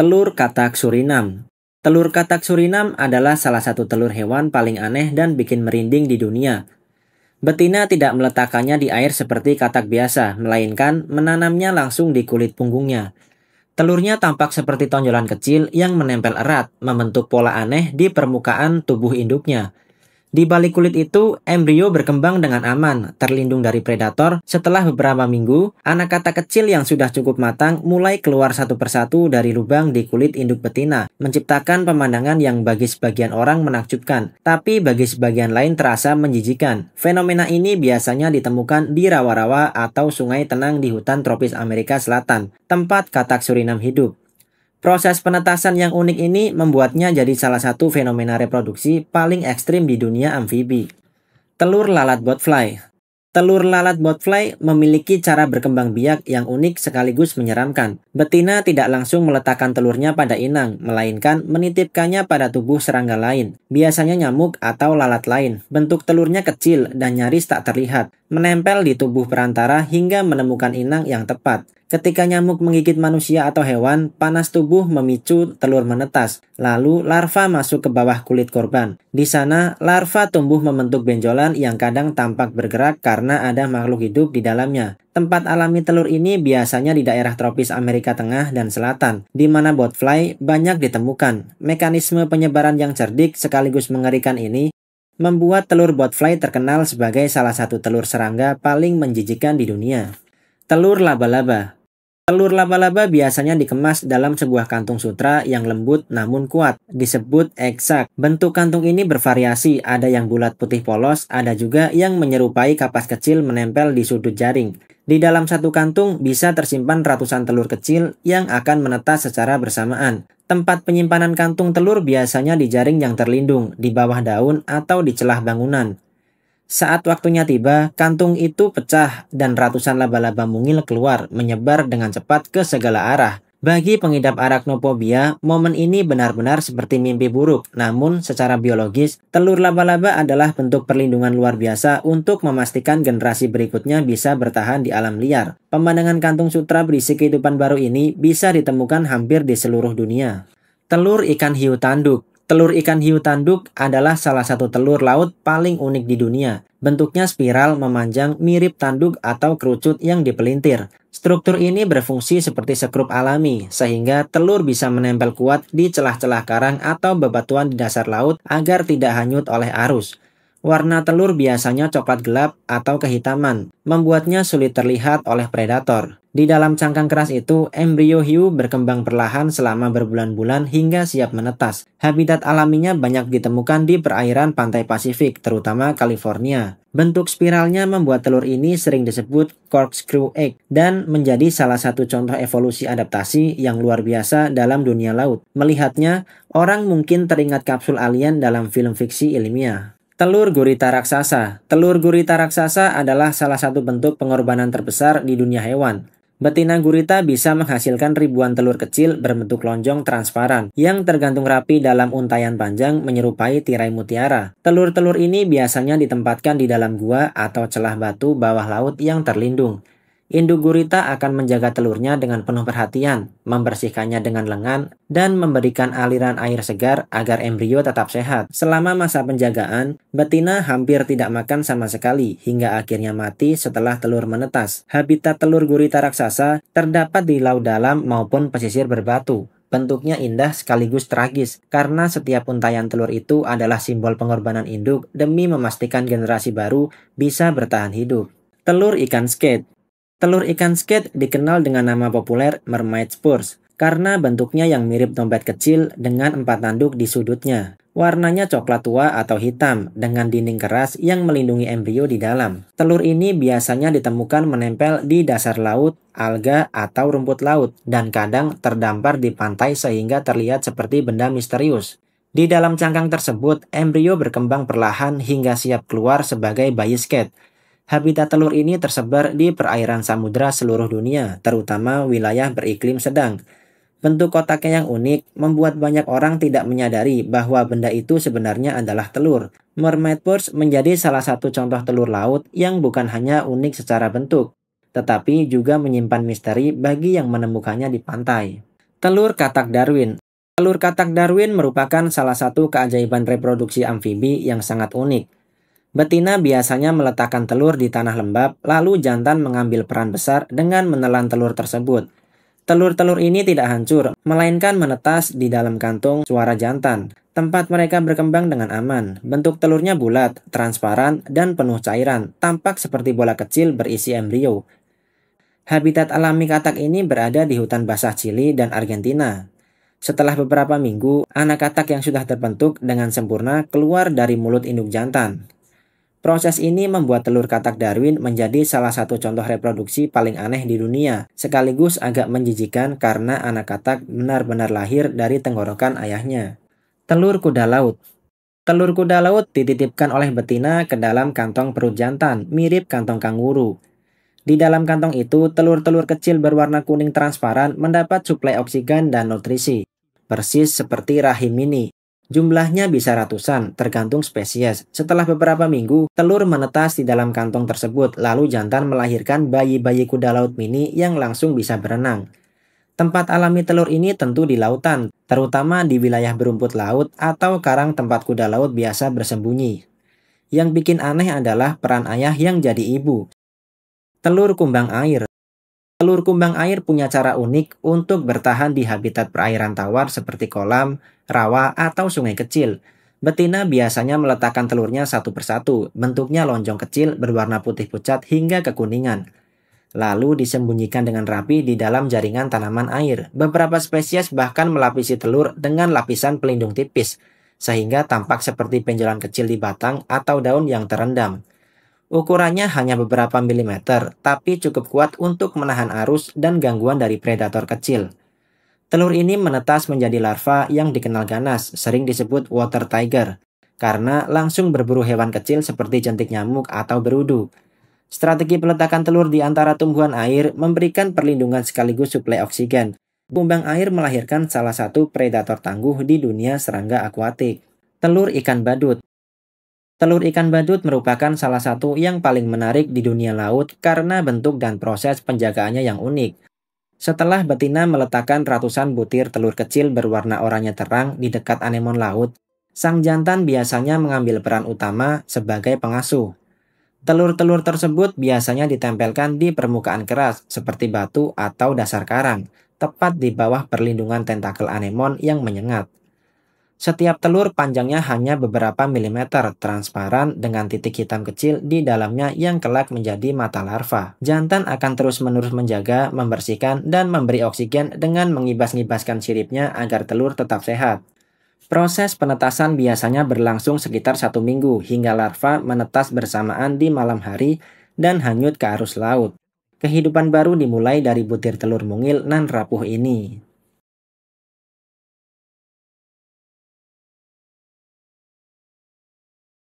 Telur katak Surinam. Telur katak Surinam adalah salah satu telur hewan paling aneh dan bikin merinding di dunia. Betina tidak meletakkannya di air seperti katak biasa, melainkan menanamnya langsung di kulit punggungnya. Telurnya tampak seperti tonjolan kecil yang menempel erat, membentuk pola aneh di permukaan tubuh induknya. Di balik kulit itu, embrio berkembang dengan aman, terlindung dari predator. Setelah beberapa minggu, anak katak kecil yang sudah cukup matang mulai keluar satu persatu dari lubang di kulit induk betina, menciptakan pemandangan yang bagi sebagian orang menakjubkan, tapi bagi sebagian lain terasa menjijikan. Fenomena ini biasanya ditemukan di rawa-rawa atau sungai tenang di hutan tropis Amerika Selatan, tempat katak Surinam hidup. Proses penetasan yang unik ini membuatnya jadi salah satu fenomena reproduksi paling ekstrim di dunia amfibi. Telur lalat botfly. Telur lalat botfly memiliki cara berkembang biak yang unik sekaligus menyeramkan. Betina tidak langsung meletakkan telurnya pada inang, melainkan menitipkannya pada tubuh serangga lain, biasanya nyamuk atau lalat lain. Bentuk telurnya kecil dan nyaris tak terlihat, menempel di tubuh perantara hingga menemukan inang yang tepat. Ketika nyamuk menggigit manusia atau hewan, panas tubuh memicu telur menetas. Lalu larva masuk ke bawah kulit korban. Di sana, larva tumbuh membentuk benjolan yang kadang tampak bergerak karena ada makhluk hidup di dalamnya. Tempat alami telur ini biasanya di daerah tropis Amerika Tengah dan Selatan, di mana botfly banyak ditemukan. Mekanisme penyebaran yang cerdik sekaligus mengerikan ini membuat telur botfly terkenal sebagai salah satu telur serangga paling menjijikan di dunia. Telur laba-laba. Telur laba-laba biasanya dikemas dalam sebuah kantung sutra yang lembut namun kuat, disebut egg sac. Bentuk kantung ini bervariasi, ada yang bulat putih polos, ada juga yang menyerupai kapas kecil menempel di sudut jaring. Di dalam satu kantung bisa tersimpan ratusan telur kecil yang akan menetas secara bersamaan. Tempat penyimpanan kantung telur biasanya di jaring yang terlindung, di bawah daun atau di celah bangunan. Saat waktunya tiba, kantung itu pecah dan ratusan laba-laba mungil keluar, menyebar dengan cepat ke segala arah. Bagi pengidap arachnophobia, momen ini benar-benar seperti mimpi buruk. Namun, secara biologis, telur laba-laba adalah bentuk perlindungan luar biasa untuk memastikan generasi berikutnya bisa bertahan di alam liar. Pemandangan kantung sutra berisi kehidupan baru ini bisa ditemukan hampir di seluruh dunia. Telur ikan hiu tanduk. Telur ikan hiu tanduk adalah salah satu telur laut paling unik di dunia. Bentuknya spiral, memanjang, mirip tanduk atau kerucut yang dipelintir. Struktur ini berfungsi seperti sekrup alami, sehingga telur bisa menempel kuat di celah-celah karang atau bebatuan di dasar laut agar tidak hanyut oleh arus. Warna telur biasanya coklat gelap atau kehitaman, membuatnya sulit terlihat oleh predator. Di dalam cangkang keras itu, embrio hiu berkembang perlahan selama berbulan-bulan hingga siap menetas. Habitat alaminya banyak ditemukan di perairan pantai Pasifik, terutama California. Bentuk spiralnya membuat telur ini sering disebut corkscrew egg dan menjadi salah satu contoh evolusi adaptasi yang luar biasa dalam dunia laut. Melihatnya, orang mungkin teringat kapsul alien dalam film fiksi ilmiah. Telur gurita raksasa. Telur gurita raksasa adalah salah satu bentuk pengorbanan terbesar di dunia hewan. Betina gurita bisa menghasilkan ribuan telur kecil berbentuk lonjong transparan yang tergantung rapi dalam untayan panjang menyerupai tirai mutiara. Telur-telur ini biasanya ditempatkan di dalam gua atau celah batu bawah laut yang terlindung. Induk gurita akan menjaga telurnya dengan penuh perhatian, membersihkannya dengan lengan, dan memberikan aliran air segar agar embrio tetap sehat. Selama masa penjagaan, betina hampir tidak makan sama sekali hingga akhirnya mati setelah telur menetas. Habitat telur gurita raksasa terdapat di laut dalam maupun pesisir berbatu. Bentuknya indah sekaligus tragis karena setiap untayan telur itu adalah simbol pengorbanan induk demi memastikan generasi baru bisa bertahan hidup. Telur ikan skate. Telur ikan skate dikenal dengan nama populer mermaid spurs karena bentuknya yang mirip dompet kecil dengan 4 tanduk di sudutnya. Warnanya coklat tua atau hitam dengan dinding keras yang melindungi embrio di dalam. Telur ini biasanya ditemukan menempel di dasar laut, alga, atau rumput laut dan kadang terdampar di pantai sehingga terlihat seperti benda misterius. Di dalam cangkang tersebut, embrio berkembang perlahan hingga siap keluar sebagai bayi skate. Habitat telur ini tersebar di perairan samudra seluruh dunia, terutama wilayah beriklim sedang. Bentuk kotaknya yang unik membuat banyak orang tidak menyadari bahwa benda itu sebenarnya adalah telur. Mermaid spurs menjadi salah satu contoh telur laut yang bukan hanya unik secara bentuk, tetapi juga menyimpan misteri bagi yang menemukannya di pantai. Telur katak Darwin. Telur katak Darwin merupakan salah satu keajaiban reproduksi amfibi yang sangat unik. Betina biasanya meletakkan telur di tanah lembab, lalu jantan mengambil peran besar dengan menelan telur tersebut. Telur-telur ini tidak hancur, melainkan menetas di dalam kantung suara jantan. Tempat mereka berkembang dengan aman. Bentuk telurnya bulat, transparan, dan penuh cairan, tampak seperti bola kecil berisi embrio. Habitat alami katak ini berada di hutan basah Chili dan Argentina. Setelah beberapa minggu, anak katak yang sudah terbentuk dengan sempurna keluar dari mulut induk jantan. Proses ini membuat telur katak Darwin menjadi salah satu contoh reproduksi paling aneh di dunia, sekaligus agak menjijikan karena anak katak benar-benar lahir dari tenggorokan ayahnya. Telur kuda laut. Telur kuda laut dititipkan oleh betina ke dalam kantong perut jantan, mirip kantong kanguru. Di dalam kantong itu, telur-telur kecil berwarna kuning transparan mendapat suplai oksigen dan nutrisi, persis seperti rahim mini. Jumlahnya bisa ratusan, tergantung spesies. Setelah beberapa minggu, telur menetas di dalam kantong tersebut, lalu jantan melahirkan bayi-bayi kuda laut mini yang langsung bisa berenang. Tempat alami telur ini tentu di lautan, terutama di wilayah berumput laut atau karang tempat kuda laut biasa bersembunyi. Yang bikin aneh adalah peran ayah yang jadi ibu. Telur kumbang air. Telur kumbang air punya cara unik untuk bertahan di habitat perairan tawar seperti kolam, rawa, atau sungai kecil. Betina biasanya meletakkan telurnya satu persatu, bentuknya lonjong kecil berwarna putih pucat hingga kekuningan. Lalu disembunyikan dengan rapi di dalam jaringan tanaman air. Beberapa spesies bahkan melapisi telur dengan lapisan pelindung tipis, sehingga tampak seperti benjolan kecil di batang atau daun yang terendam. Ukurannya hanya beberapa milimeter, tapi cukup kuat untuk menahan arus dan gangguan dari predator kecil. Telur ini menetas menjadi larva yang dikenal ganas, sering disebut water tiger, karena langsung berburu hewan kecil seperti jentik nyamuk atau berudu. Strategi peletakan telur di antara tumbuhan air memberikan perlindungan sekaligus suplai oksigen. Kumbang air melahirkan salah satu predator tangguh di dunia serangga akuatik. Telur ikan badut. Telur ikan badut merupakan salah satu yang paling menarik di dunia laut karena bentuk dan proses penjagaannya yang unik. Setelah betina meletakkan ratusan butir telur kecil berwarna oranye terang di dekat anemon laut, sang jantan biasanya mengambil peran utama sebagai pengasuh. Telur-telur tersebut biasanya ditempelkan di permukaan keras seperti batu atau dasar karang, tepat di bawah perlindungan tentakel anemon yang menyengat. Setiap telur panjangnya hanya beberapa milimeter, transparan dengan titik hitam kecil di dalamnya yang kelak menjadi mata larva. Jantan akan terus-menerus menjaga, membersihkan, dan memberi oksigen dengan mengibas-ngibaskan siripnya agar telur tetap sehat. Proses penetasan biasanya berlangsung sekitar 1 minggu hingga larva menetas bersamaan di malam hari dan hanyut ke arus laut. Kehidupan baru dimulai dari butir telur mungil nan rapuh ini.